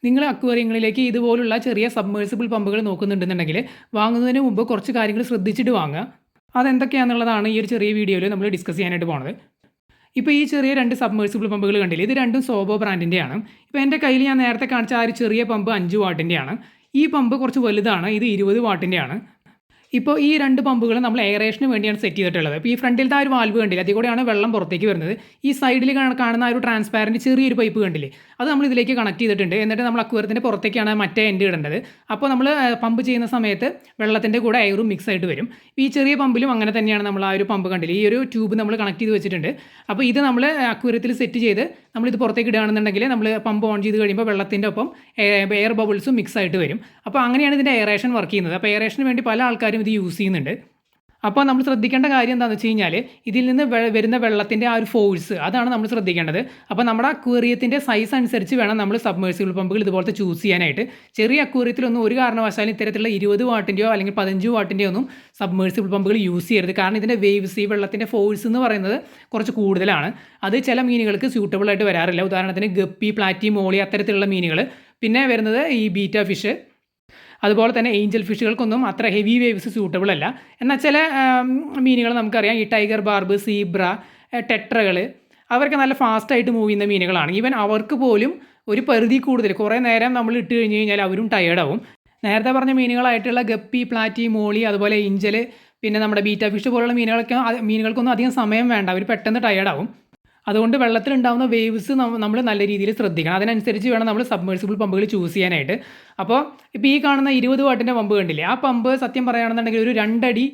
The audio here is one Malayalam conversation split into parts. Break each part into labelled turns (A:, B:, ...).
A: നിങ്ങൾ അക്വേറിയങ്ങളിലേക്ക് ഇതുപോലുള്ള ചെറിയ സബ്മേഴ്സിബിൾ പമ്പുകൾ നോക്കുന്നുണ്ടെന്നുണ്ടെങ്കിൽ വാങ്ങുന്നതിന് മുമ്പ് കുറച്ച് കാര്യങ്ങൾ ശ്രദ്ധിച്ചിട്ട് വാങ്ങുക. അതെന്തൊക്കെയാണെന്നുള്ളതാണ് ഈ ഒരു ചെറിയ വീഡിയോയിൽ നമ്മൾ ഡിസ്കസ് ചെയ്യാനായിട്ട് പോകുന്നത്. ഇപ്പോൾ ഈ ചെറിയ 2 സബ്മേഴ്സിബിൾ പമ്പുകൾ കണ്ടില്ലേ, ഇത് രണ്ടും സോബോ ബ്രാൻഡിൻ്റെയാണ്. ഇപ്പോൾ എൻ്റെ കയ്യിൽ ഞാൻ നേരത്തെ കാണിച്ച ആ ഒരു ചെറിയ പമ്പ് 5 വാട്ടിൻ്റെയാണ്. ഈ പമ്പ് കുറച്ച് വലുതാണ്, ഇത് 20 വാട്ടിൻ്റെയാണ്. ഇപ്പോൾ ഈ 2 പമ്പുകൾ നമ്മൾ എയറേഷന് വേണ്ടിയാണ് സെറ്റ് ചെയ്തിട്ടുള്ളത്. ഇപ്പോൾ ഈ ഫ്രണ്ടിലത്തെ ആ ഒരു വാൽവ് കണ്ടില്ലേ, അതിൽ കൂടെയാണ് വെള്ളം പുറത്തേക്ക് വരുന്നത്. ഈ സൈഡിൽ കാണുന്ന ആ ഒരു ട്രാൻസ്പാരൻറ്റ് ചെറിയൊരു പൈപ്പ് കണ്ടില്ലേ, അത് നമ്മൾ ഇതിലേക്ക് കണക്ട് ചെയ്തിട്ടുണ്ട്. എന്നിട്ട് നമ്മൾ അക്വേറിയത്തിൻ്റെ പുറത്തേക്കാണ് മറ്റേ എൻഡ് ഇടേണ്ടത്. അപ്പോൾ നമ്മൾ പമ്പ് ചെയ്യുന്ന സമയത്ത് വെള്ളത്തിൻ്റെ കൂടെ എയറും മിക്സ് ആയിട്ട് വരും. ഈ ചെറിയ പമ്പിലും അങ്ങനെ തന്നെയാണ്. നമ്മൾ ആ ഒരു പമ്പ് കണ്ടില്ലേ, ഈ ഒരു ട്യൂബ് നമ്മൾ കണക്ട് ചെയ്ത് വെച്ചിട്ടുണ്ട്. അപ്പോൾ ഇത് നമ്മൾ അക്വേറിയത്തിൽ സെറ്റ് ചെയ്ത് നമ്മളിത് പുറത്തേക്ക് ഇടുകയാണെന്നുണ്ടെങ്കിൽ നമ്മൾ പമ്പ് ഓൺ ചെയ്ത് കഴിയുമ്പോൾ വെള്ളത്തിൻ്റെ ഒപ്പം എയർ ബബിൾസും മിക്സ് ആയിട്ട് വരും. അപ്പോൾ അങ്ങനെയാണ് ഇതിൻ്റെ എയറേഷൻ വർക്ക് ചെയ്യുന്നത്. അപ്പോൾ എയറേഷന് വേണ്ടി പല ആൾക്കാരും ഇത് യൂസ് ചെയ്യുന്നുണ്ട്. അപ്പോൾ നമ്മൾ ശ്രദ്ധിക്കേണ്ട കാര്യം എന്താണെന്ന് വെച്ച് കഴിഞ്ഞാൽ, ഇതിൽ നിന്ന് വരുന്ന വെള്ളത്തിൻ്റെ ആ ഒരു ഫോഴ്സ്, അതാണ് നമ്മൾ ശ്രദ്ധിക്കേണ്ടത്. അപ്പോൾ നമ്മുടെ അക്വേറിയത്തിൻ്റെ സൈസ് അനുസരിച്ച് വേണം നമ്മൾ സബ്മേഴ്സിബിൾ പമ്പുകൾ ഇതുപോലത്തെ ചൂസ് ചെയ്യാനായിട്ട്. ചെറിയ അക്വേറിയത്തിലൊന്നും ഒരു കാരണവശാലും ഇത്തരത്തിലുള്ള 20 വാട്ടിൻ്റെയോ അല്ലെങ്കിൽ 15 വാട്ടിൻ്റെയോ ഒന്നും സബ്മേഴ്സിബിൾ പമ്പുകൾ യൂസ് ചെയ്യരുത്. കാരണം ഇതിൻ്റെ വേവ്സ്, ഈ വെള്ളത്തിൻ്റെ ഫോഴ്സ് എന്ന് പറയുന്നത് കുറച്ച് കൂടുതലാണ്. അത് ചില മീനുകൾക്ക് സ്യൂട്ടബിൾ ആയിട്ട് വരാറില്ല. ഉദാഹരണത്തിന് ഗപ്പി, പ്ലാറ്റി, മോളി അത്തരത്തിലുള്ള മീനുകൾ. പിന്നെ വരുന്നത് ഈ ബീറ്റ ഫിഷ്, അതുപോലെ തന്നെ ഏഞ്ചൽ ഫിഷുകൾക്കൊന്നും അത്ര ഹെവി വേവ്സ് സ്യൂട്ടബിൾ അല്ല. എന്നാൽ ചില മീനുകൾ നമുക്കറിയാം, ഈ ടൈഗർ ബാർബ്, സീബ്ര, ടെട്രകൾ, അവർക്ക് നല്ല ഫാസ്റ്റായിട്ട് മൂവ് ചെയ്യുന്ന മീനുകളാണ്. ഈവൻ അവർക്ക് പോലും ഒരു പരിധി കൂടുതൽ കുറേ നേരം നമ്മൾ ഇട്ട് കഴിഞ്ഞ് കഴിഞ്ഞാൽ അവരും ടയേർഡാവും. നേരത്തെ പറഞ്ഞ മീനുകളായിട്ടുള്ള ഗപ്പി, പ്ലാറ്റി, മോളി, അതുപോലെ ഏഞ്ചൽ, പിന്നെ നമ്മുടെ ബീറ്റ ഫിഷ് പോലുള്ള മീനുകൾക്കൊന്നും അധികം സമയം വേണ്ട, അവർ പെട്ടെന്ന് ടയേർഡാവും. അതുകൊണ്ട് വെള്ളത്തിലുണ്ടാകുന്ന വേവ്സ് നമ്മൾ നല്ല രീതിയിൽ ശ്രദ്ധിക്കണം. അതിനനുസരിച്ച് വേണം നമ്മൾ സബ്മേഴ്സിബിൾ പമ്പുകൾ ചൂസ് ചെയ്യാനായിട്ട്. അപ്പോൾ ഇപ്പോൾ ഈ കാണുന്ന 20 വാട്ടിൻ്റെ പമ്പ് കണ്ടില്ലേ, ആ പമ്പ് സത്യം പറയുകയാണെന്നുണ്ടെങ്കിൽ ഒരു 2 അടി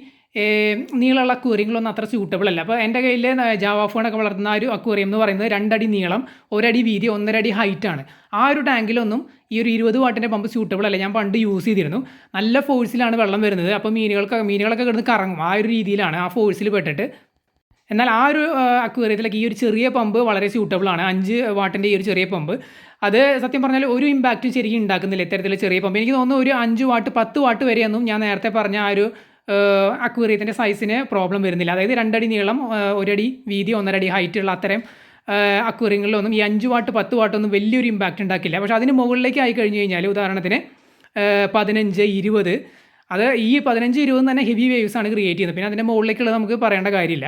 A: നീളമുള്ള അക്വേറിയങ്ങളൊന്നും അത്ര സ്യൂട്ടബിൾ അല്ല. അപ്പോൾ എൻ്റെ കയ്യിൽ ജാവ ഫോണൊക്കെ വളർത്തുന്ന ഒരു അക്വേറിയം എന്ന് പറയുന്നത് 2 അടി നീളം, 1 അടി വീതി, 1.5 അടി ഹൈറ്റാണ്. ആ ഒരു ടാങ്കിലൊന്നും ഈ ഒരു 20 വാട്ടിൻ്റെ പമ്പ് സ്യൂട്ടബിൾ അല്ല. ഞാൻ പണ്ട് യൂസ് ചെയ്തിരുന്നു. നല്ല ഫോഴ്സിലാണ് വെള്ളം വരുന്നത്. അപ്പോൾ മീനുകളൊക്കെ കിടന്ന് കറങ്ങും. ആ ഒരു രീതിയിലാണ്, ആ ഫോഴ്സിൽ പെട്ടിട്ട്. എന്നാൽ ആ ഒരു അക്വേറിയത്തിലേക്ക് ഈ ഒരു ചെറിയ പമ്പ് വളരെ സ്യൂട്ടബിളാണ്. 5 വാട്ടിൻ്റെ ഈ ഒരു ചെറിയ പമ്പ്, അത് സത്യം പറഞ്ഞാൽ ഒരു ഇമ്പാക്റ്റും ശരിക്കും ഉണ്ടാക്കുന്നില്ല ഇത്തരത്തിലുള്ള ചെറിയ പമ്പ്. എനിക്ക് തോന്നുന്നു ഒരു 5 വാട്ട് 10 വാട്ട് വരെയൊന്നും ഞാൻ നേരത്തെ പറഞ്ഞ ആ ഒരു അക്വേറിയത്തിൻ്റെ സൈസിന് പ്രോബ്ലം വരുന്നില്ല. അതായത് 2 അടി നീളം, 1 അടി വീതി, 1.5 അടി ഹൈറ്റ് ഉള്ള അത്തരം അക്വേറിയങ്ങളിലൊന്നും ഈ 5 വാട്ട് 10 വാട്ടൊന്നും വലിയൊരു ഇമ്പാക്റ്റ് ഉണ്ടാക്കില്ല. പക്ഷേ അതിന് മുകളിലേക്ക് ആയി കഴിഞ്ഞ് കഴിഞ്ഞാൽ, ഉദാഹരണത്തിന് 15, 20, അത് ഈ 15, 20 തന്നെ ഹെവി വേവ്സ് ആണ് ക്രിയേറ്റ് ചെയ്യുന്നത്. പിന്നെ അതിൻ്റെ മുകളിലേക്കുള്ളത് നമുക്ക് പറയേണ്ട കാര്യമില്ല.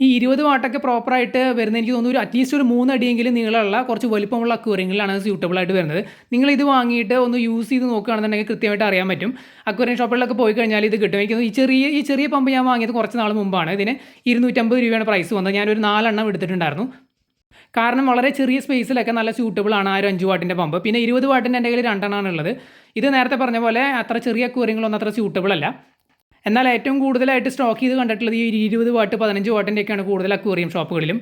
A: ഈ 20 വാട്ടൊക്കെ പ്രോപ്പറായിട്ട് വരുന്നത് എനിക്ക് തോന്നുന്നു അറ്റ്ലീസ്റ്റ് ഒരു 3 അടിയെങ്കിലും നീളമുള്ള കുറച്ച് വലുപ്പമുള്ള അക്വേറിയങ്ങളിലാണ് സ്യൂട്ടബിൾ ആയിട്ട് വരുന്നത്. നിങ്ങളിത് വാങ്ങിയിട്ട് ഒന്ന് യൂസ് ചെയ്ത് നോക്കുകയാണെന്നുണ്ടെങ്കിൽ കൃത്യമായിട്ട് അറിയാൻ പറ്റും. അക്വേറിയം ഷോപ്പുകളിലൊക്കെ പോയി കഴിഞ്ഞാൽ ഇത് കിട്ടും. എനിക്ക് ഈ ചെറിയ പമ്പ് ഞാൻ വാങ്ങിയത് കുറച്ച് നാൾ മുമ്പാണ്. ഇതിന് 250 രൂപയാണ് പ്രൈസ് വന്നത്. ഞാനൊരു 4 എണ്ണം എടുത്തിട്ടുണ്ടായിരുന്നു. കാരണം വളരെ ചെറിയ സ്പേസിലൊക്കെ നല്ല സ്യൂട്ടബിൾ ആണ് ആ ഒരു 5 വാട്ടിൻ്റെ പമ്പ്. പിന്നെ 20 വാട്ടിൻ്റെ എൻ്റെ കയ്യിൽ 2 എണ്ണമാണ് ഉള്ളത്. ഇത് നേരത്തെ പറഞ്ഞ പോലെ അത്ര ചെറിയ അക്വേറിയങ്ങളൊന്നും അത്ര സ്യൂട്ടബിൾ അല്ല. എന്നാൽ ഏറ്റവും കൂടുതലായിട്ട് സ്റ്റോക്ക് ചെയ്ത് കണ്ടിട്ടുള്ളത് ഈ 20 വാട്ട് 15 വാട്ടിൻ്റെയൊക്കെയാണ് കൂടുതൽ അക്വേറിയം ഷോപ്പുകളിലും.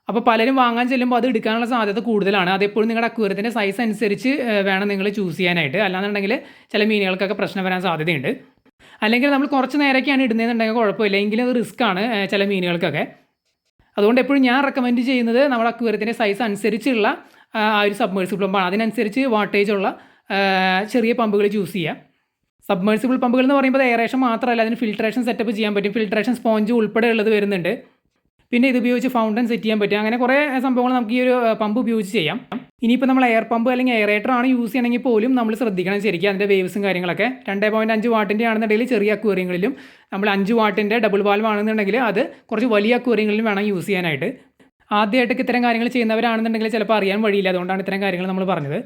A: അപ്പോൾ പലരും വാങ്ങാൻ ചെല്ലുമ്പോൾ അത് എടുക്കാനുള്ള സാധ്യത കൂടുതലാണ്. അതെപ്പോഴും നിങ്ങളുടെ അക്വേറിയത്തിൻ്റെ സൈസ് അനുസരിച്ച് വേണം നിങ്ങൾ ചൂസ് ചെയ്യാനായിട്ട്. അല്ലാന്നുണ്ടെങ്കിൽ ചില മീനുകൾക്കൊക്കെ പ്രശ്നം വരാൻ സാധ്യതയുണ്ട്. അല്ലെങ്കിൽ നമ്മൾ കുറച്ച് നേരമൊക്കെയാണ് ഇടുന്നതെന്നുണ്ടെങ്കിൽ കുഴപ്പമില്ല, എങ്കിലും അത് റിസ്ക്കാണ് ചില മീനുകൾക്കൊക്കെ. അതുകൊണ്ട് എപ്പോഴും ഞാൻ റെക്കമെൻഡ് ചെയ്യുന്നത് നമ്മുടെ അക്വേറിയത്തിൻ്റെ സൈസ് അനുസരിച്ചുള്ള ആ ഒരു സബ്മേഴ്സിബിൾ പമ്പാണ്. അതിനനുസരിച്ച് വാട്ടേജുള്ള ചെറിയ പമ്പുകൾ ചൂസ് ചെയ്യുക. സബ്മേഴ്സിബിൾ പമ്പുകൾ എന്ന് പറയുമ്പോൾ എയറേഷൻ മാത്രമല്ല, അതിന് ഫിൽട്രേഷൻ സെറ്റപ്പ് ചെയ്യാൻ പറ്റും. ഫിൽട്രേഷൻ സ്പോഞ്ച് ഉൾപ്പെടെ ഉള്ളത് വരുന്നുണ്ട്. പിന്നെ ഇത് ഉപയോഗിച്ച് ഫൗണ്ടൻ സെറ്റ് ചെയ്യാൻ പറ്റും. അങ്ങനെ കുറേ സംഭവങ്ങൾ നമുക്ക് ഈ ഒരു പമ്പ് ഉപയോഗിച്ച് ചെയ്യാം. ഇനിയിപ്പോൾ നമ്മൾ എയർ പമ്പ് അല്ലെങ്കിൽ എയറേറ്റർ ആണ് യൂസ് ചെയ്യണമെങ്കിൽ പോലും നമ്മൾ ശ്രദ്ധിക്കണം ശരിക്കും അതിൻ്റെ വേവ്സും കാര്യങ്ങളൊക്കെ. 2.5 വാട്ടിൻ്റെ ആണെന്നുണ്ടെങ്കിൽ ചെറിയ അക്വേറിയങ്ങളിലും, നമ്മൾ 5 വാട്ടിൻ്റെ ഡബിൾ വാൽവ് ആണെന്നുണ്ടെങ്കിൽ അത് കുറച്ച് വലിയ അക്വേറിയങ്ങളിലും വേണം യൂസ് ചെയ്യാനായിട്ട്. ആദ്യമായിട്ടൊക്കെ ഇത്തരം കാര്യങ്ങൾ ചെയ്യുന്നവരാണെന്നുണ്ടെങ്കിൽ ചിലപ്പോൾ അറിയാൻ വഴിയില്ല. അതുകൊണ്ടാണ് ഇത്തരം കാര്യങ്ങൾ നമ്മൾ പറഞ്ഞത്.